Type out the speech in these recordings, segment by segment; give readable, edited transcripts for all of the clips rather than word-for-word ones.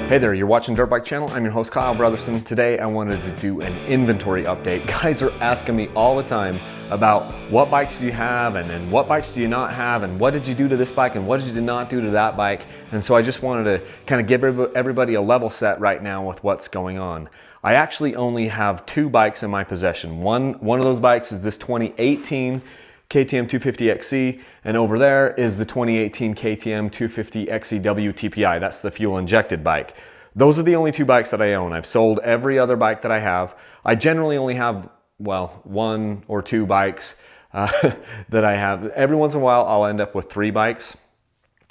Hey there, you're watching Dirt Bike Channel. I'm your host, Kyle Brotherson. Today I wanted to do an inventory update. Guys are asking me all the time about what bikes do you have and then what bikes do you not have and what did you do to this bike and what did you not do to that bike. And so I just wanted to kind of give everybody a level set right now with what's going on. I actually only have two bikes in my possession. One of those bikes is this 2018 KTM 250XC, and over there is the 2018 KTM 250XCW TPI. That's the fuel injected bike. Those are the only two bikes that I own. I've sold every other bike that I have. I generally only have, well, one or two bikes that I have. Every once in a while, I'll end up with three bikes.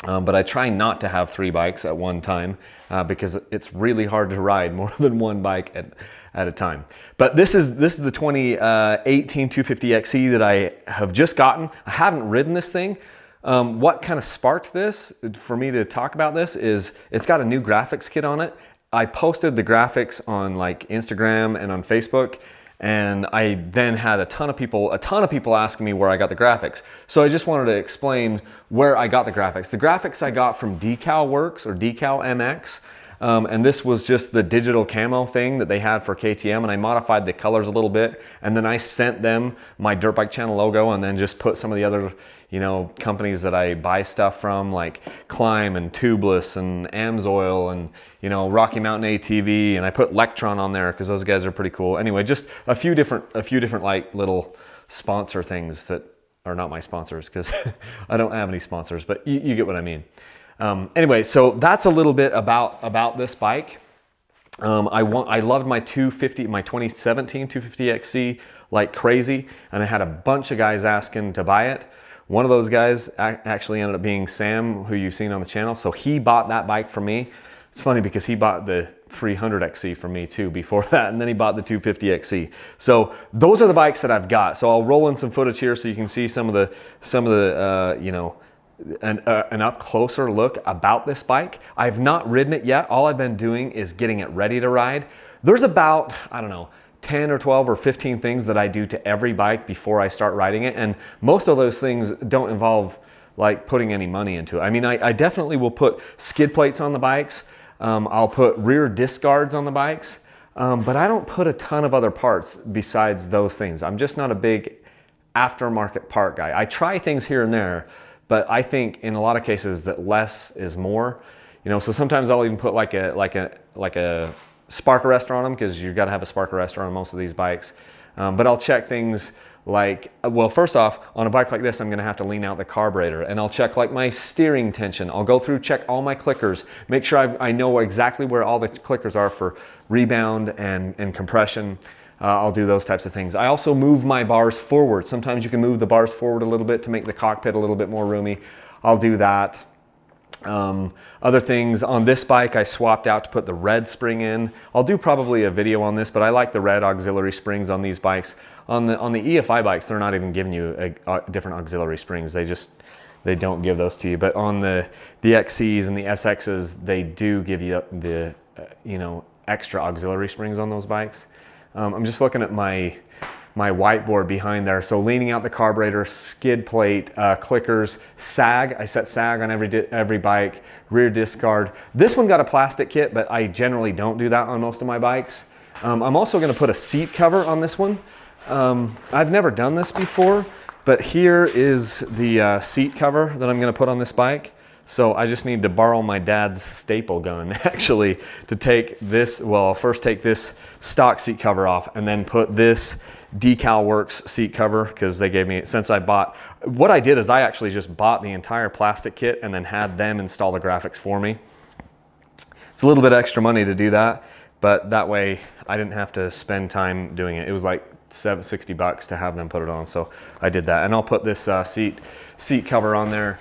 But I try not to have three bikes at one time because it's really hard to ride more than one bike at a time. But this is the 2018 250XE that I have just gotten. I haven't ridden this thing. What kind of sparked this for me to talk about this is it's got a new graphics kit on it. I posted the graphics on like Instagram and on Facebook, and I then had a ton of people asking me where I got the graphics. So I just wanted to explain where I got the graphics. The graphics I got from Decal Works or Decal MX. And this was just the digital camo thing that they had for KTM, and I modified the colors a little bit, and then I sent them my Dirt Bike Channel logo and then just put some of the other, companies that I buy stuff from, like Climb and Tubeless and Amsoil and, Rocky Mountain ATV, and I put Lectron on there because those guys are pretty cool. Anyway, just a few different like little sponsor things that are not my sponsors because I don't have any sponsors, but you get what I mean. Anyway, so that's a little bit about this bike. I loved my 2017 250XC like crazy, and I had a bunch of guys asking to buy it. One of those guys actually ended up being Sam, who you've seen on the channel. So he bought that bike from me. It's funny because he bought the 300XC from me too before that, and then he bought the 250XC. So those are the bikes that I've got. So I'll roll in some footage here so you can see some of the an up closer look about this bike. I've not ridden it yet. All I've been doing is getting it ready to ride. There's about, 10 or 12 or 15 things that I do to every bike before I start riding it. And most of those things don't involve like putting any money into it. I mean, I definitely will put skid plates on the bikes. I'll put rear disc guards on the bikes. But I don't put a ton of other parts besides those things. I'm just not a big aftermarket part guy. I try things here and there, but I think in a lot of cases that less is more. So sometimes I'll even put like a spark arrestor on them because you've got to have a spark arrestor on most of these bikes. But I'll check things like, well, first off, on a bike like this, I'm going to have to lean out the carburetor, and I'll check like my steering tension. I'll go through, check all my clickers, make sure I know exactly where all the clickers are for rebound and compression. I'll do those types of things. I also move my bars forward. Sometimes you can move the bars forward a little bit to make the cockpit a little bit more roomy. I'll do that. Other things on this bike, I swapped out to put the red spring in. I'll do probably a video on this, but I like the red auxiliary springs on these bikes. On the EFI bikes, they're not even giving you different auxiliary springs. They don't give those to you. But on the XCs and the SXs, they do give you the extra auxiliary springs on those bikes. I'm just looking at my whiteboard behind there. So leaning out the carburetor, skid plate, clickers, sag. I set sag on every bike, rear disc guard. This one got a plastic kit, but I generally don't do that on most of my bikes. I'm also going to put a seat cover on this one. I've never done this before, but here is the seat cover that I'm going to put on this bike. So I just need to borrow my dad's staple gun actually to take this. Well, I'll first take this stock seat cover off and then put this Decal Works seat cover because they gave me, since I bought, what I did is I actually just bought the entire plastic kit and then had them install the graphics for me. It's a little bit extra money to do that, but that way I didn't have to spend time doing it. It was like $60 to have them put it on, so I did that. And I'll put this seat cover on there.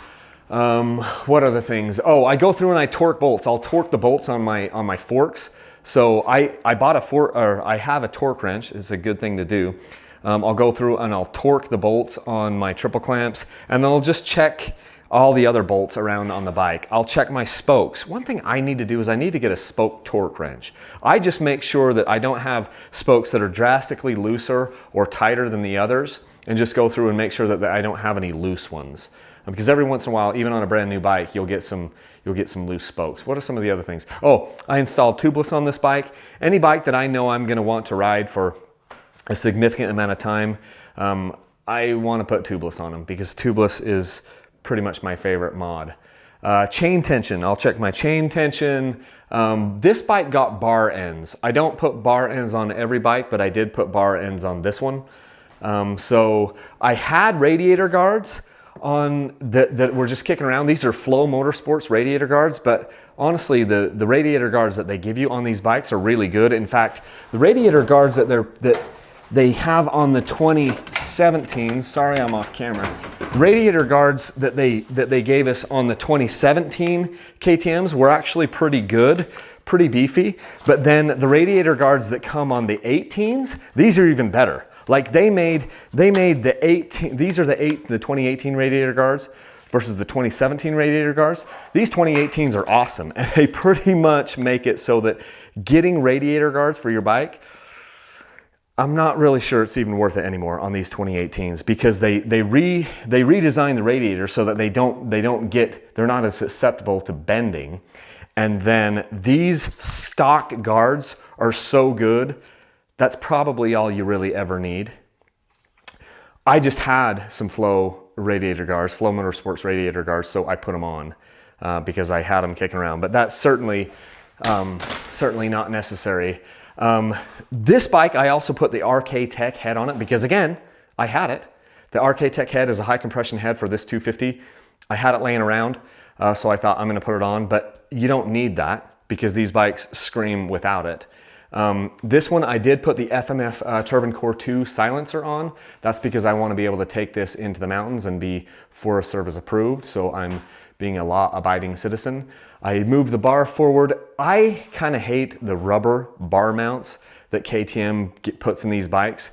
What other things? Oh, I go through and I torque bolts. I'll torque the bolts on my forks. So I bought I have a torque wrench. It's a good thing to do. I'll go through and I'll torque the bolts on my triple clamps, and then I'll just check all the other bolts around on the bike. I'll check my spokes. One thing I need to do is I need to get a spoke torque wrench. I just make sure that I don't have spokes that are drastically looser or tighter than the others, and just go through and make sure that I don't have any loose ones. Because every once in a while, even on a brand new bike, you'll get some you'll get some loose spokes. What are some of the other things? Oh, I installed tubeless on this bike. Any bike that I know I'm gonna want to ride for a significant amount of time, I want to put tubeless on them because tubeless is pretty much my favorite mod. Chain tension, I'll check my chain tension. This bike got bar ends. I don't put bar ends on every bike, but I did put bar ends on this one. So I had radiator guards on that were just kicking around. These are Flow Motorsports radiator guards, but honestly, the radiator guards that they give you on these bikes are really good. In fact, the radiator guards that they have on the 2017s, sorry I'm off camera, radiator guards that they gave us on the 2017 KTMs were actually pretty good, pretty beefy, but then the radiator guards that come on the 18s, these are even better. Like they made the 18, these are the 2018 radiator guards versus the 2017 radiator guards. These 2018s are awesome, and they pretty much make it so that getting radiator guards for your bike, I'm not really sure it's even worth it anymore on these 2018s because they redesigned the radiator so that they're not as susceptible to bending. And then these stock guards are so good, that's probably all you really ever need. I just had some Flow radiator guards, Flow Motorsports radiator guards, so I put them on because I had them kicking around. But that's certainly not necessary. This bike, I also put the RK Tech head on it because again, I had it. The RK Tech head is a high compression head for this 250. I had it laying around, so I thought I'm gonna put it on, but you don't need that because these bikes scream without it. This one, I did put the FMF Turbine Core 2 silencer on. That's because I want to be able to take this into the mountains and be Forest Service approved, so I'm being a law-abiding citizen. I moved the bar forward. I kind of hate the rubber bar mounts that KTM puts in these bikes.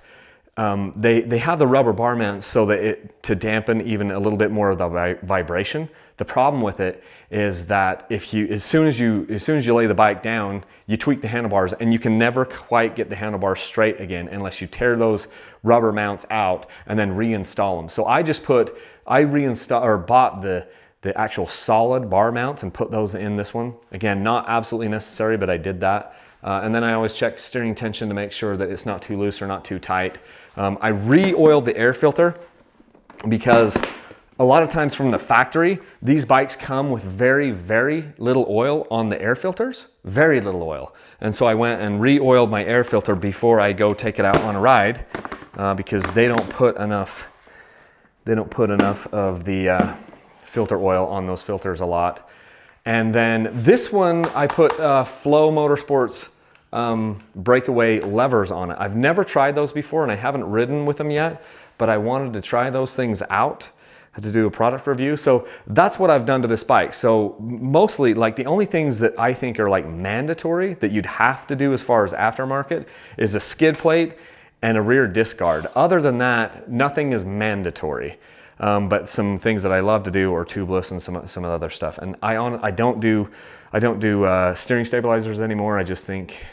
They have the rubber bar mounts so that to dampen even a little bit more of the vibration. The problem with it is that as soon as you lay the bike down, you tweak the handlebars and you can never quite get the handlebars straight again unless you tear those rubber mounts out and then reinstall them. So I bought the actual solid bar mounts and put those in this one. Again, not absolutely necessary, but I did that. And then I always check steering tension to make sure that it's not too loose or not too tight. I re-oiled the air filter because a lot of times from the factory, these bikes come with very, very little oil on the air filters, very little oil. And so I went and re-oiled my air filter before I go take it out on a ride because they don't put enough of the filter oil on those filters a lot. And then this one, I put Flow Motorsports breakaway levers on it. I've never tried those before and I haven't ridden with them yet, but I wanted to try those things out. I had to do a product review. So that's what I've done to this bike. So mostly, like the only things that I think are like mandatory that you'd have to do as far as aftermarket is a skid plate and a rear disc guard. Other than that, nothing is mandatory. But some things that I love to do are tubeless and some other stuff. And I don't do steering stabilizers anymore. I just think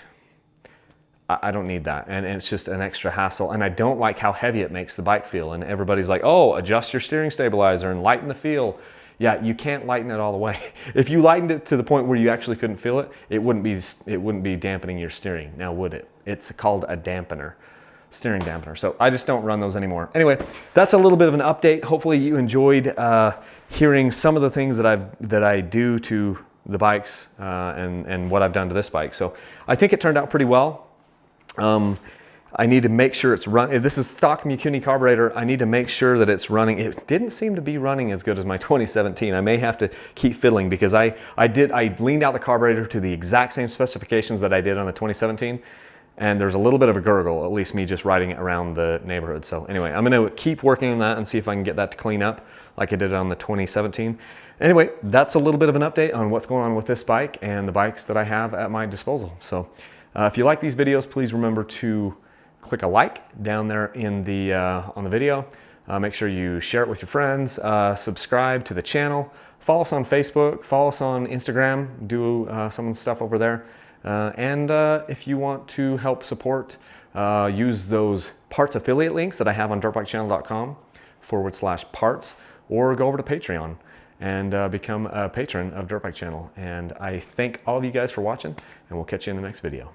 I don't need that, and it's just an extra hassle. And I don't like how heavy it makes the bike feel. And everybody's like, "Oh, adjust your steering stabilizer and lighten the feel." Yeah, you can't lighten it all the way. If you lightened it to the point where you actually couldn't feel it, it wouldn't be dampening your steering. Now, would it? It's called a dampener. Steering dampener. So I just don't run those anymore. Anyway, that's a little bit of an update. Hopefully you enjoyed hearing some of the things that I do to the bikes and what I've done to this bike. So I think it turned out pretty well. I need to make sure it's running. This is stock Mikuni carburetor. I need to make sure that it's running. It didn't seem to be running as good as my 2017. I may have to keep fiddling because I leaned out the carburetor to the exact same specifications that I did on the 2017. And there's a little bit of a gurgle, at least me just riding it around the neighborhood. So anyway, I'm going to keep working on that and see if I can get that to clean up like I did on the 2017. Anyway, that's a little bit of an update on what's going on with this bike and the bikes that I have at my disposal. So if you like these videos, please remember to click a like down there in the on the video. Make sure you share it with your friends. Subscribe to the channel. Follow us on Facebook. Follow us on Instagram. Do some of the stuff over there. And if you want to help support, use those parts affiliate links that I have on dirtbikechannel.com/parts, or go over to Patreon. and become a patron of Dirt Bike Channel. And I thank all of you guys for watching, and we'll catch you in the next video.